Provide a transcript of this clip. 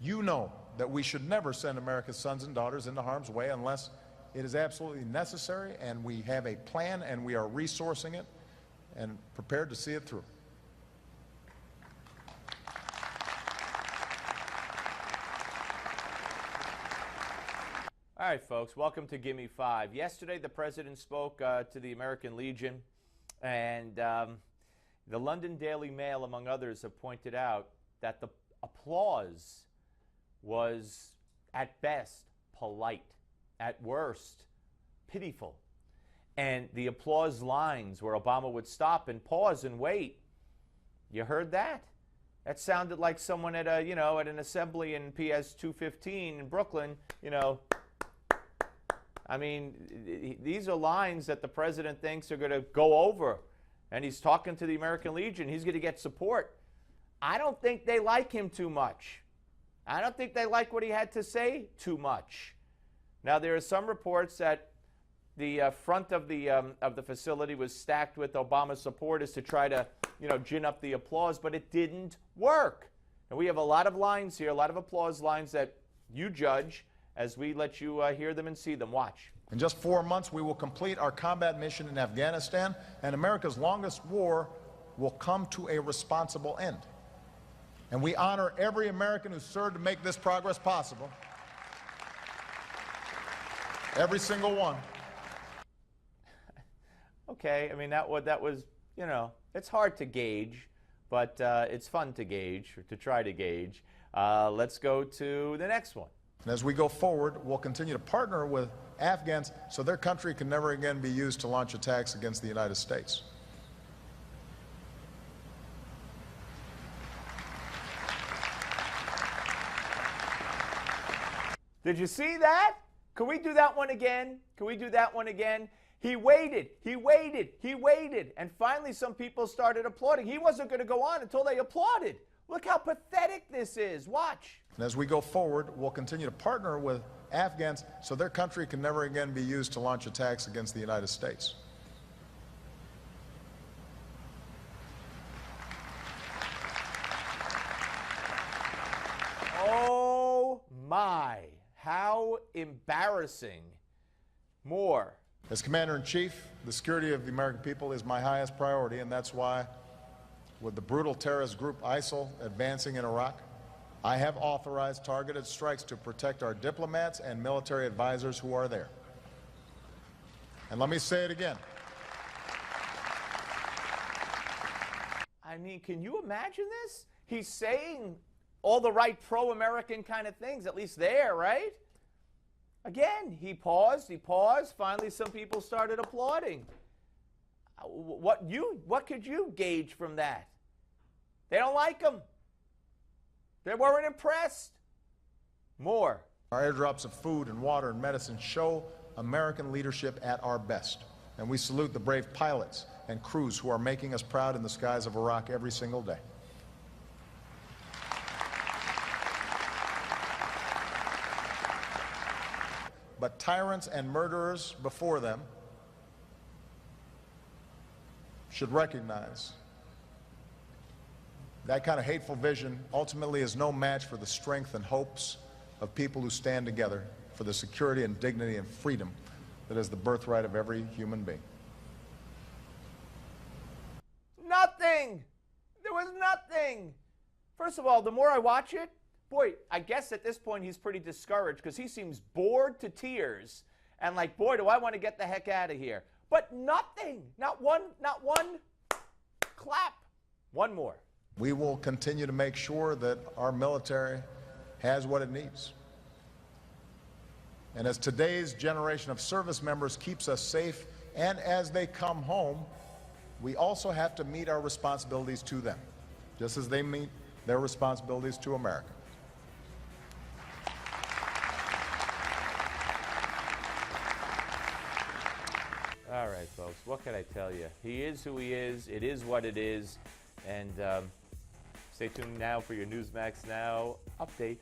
You know that we should never send America's sons and daughters into harm's way unless it is absolutely necessary, and we have a plan and we are resourcing it and prepared to see it through. All right, folks, welcome to Gimme 5. Yesterday, the president spoke to the American Legion, and the London Daily Mail, among others, have pointed out that the applause was, at best, polite, at worst, pitiful. And the applause lines where Obama would stop and pause and wait, you heard that? That sounded like someone at a, at an assembly in PS 215 in Brooklyn, I mean, these are lines that the president thinks are going to go over, and he's talking to the American Legion. He's going to get support. I don't think they like him too much. I don't think they like what he had to say too much. Now, there are some reports that the front of the facility was stacked with Obama supporters to try to, gin up the applause, but it didn't work. And we have a lot of lines here, a lot of applause lines that you judge as we let you hear them and see them. Watch. In just 4 months, we will complete our combat mission in Afghanistan, and America's longest war will come to a responsible end. And we honor every American who served to make this progress possible. Every single one. Okay, I mean, that was, it's hard to gauge, but it's fun to gauge, or to try to gauge. Let's go to the next one. And as we go forward, we'll continue to partner with Afghans so their country can never again be used to launch attacks against the United States. Did you see that? Can we do that one again? Can we do that one again? He waited, he waited, he waited, and finally some people started applauding. He wasn't going to go on until they applauded. Look how pathetic this is. Watch. And as we go forward, we'll continue to partner with Afghans so their country can never again be used to launch attacks against the United States. Oh my, how embarrassing. More. As Commander-in-Chief, the security of the American people is my highest priority, and that's why, with the brutal terrorist group ISIL advancing in Iraq, I have authorized targeted strikes to protect our diplomats and military advisors who are there. And let me say it again. I mean, can you imagine this? He's saying all the right pro-American kind of things, at least there, right? Again, he paused, finally some people started applauding. What could you gauge from that? They don't like him. They weren't impressed. More. Our airdrops of food and water and medicine show American leadership at our best. And we salute the brave pilots and crews who are making us proud in the skies of Iraq every single day. But tyrants and murderers before them should recognize that kind of hateful vision ultimately is no match for the strength and hopes of people who stand together for the security and dignity and freedom that is the birthright of every human being. Nothing! There was nothing! First of all, the more I watch it, boy, I guess at this point he's pretty discouraged because he seems bored to tears and like, boy, do I want to get the heck out of here. But nothing, not one clap. One more. We will continue to make sure that our military has what it needs. And as today's generation of service members keeps us safe, and as they come home, we also have to meet our responsibilities to them, just as they meet their responsibilities to America. All right, folks, what can I tell you? He is who he is. It is what it is. And stay tuned now for your Newsmax Now update.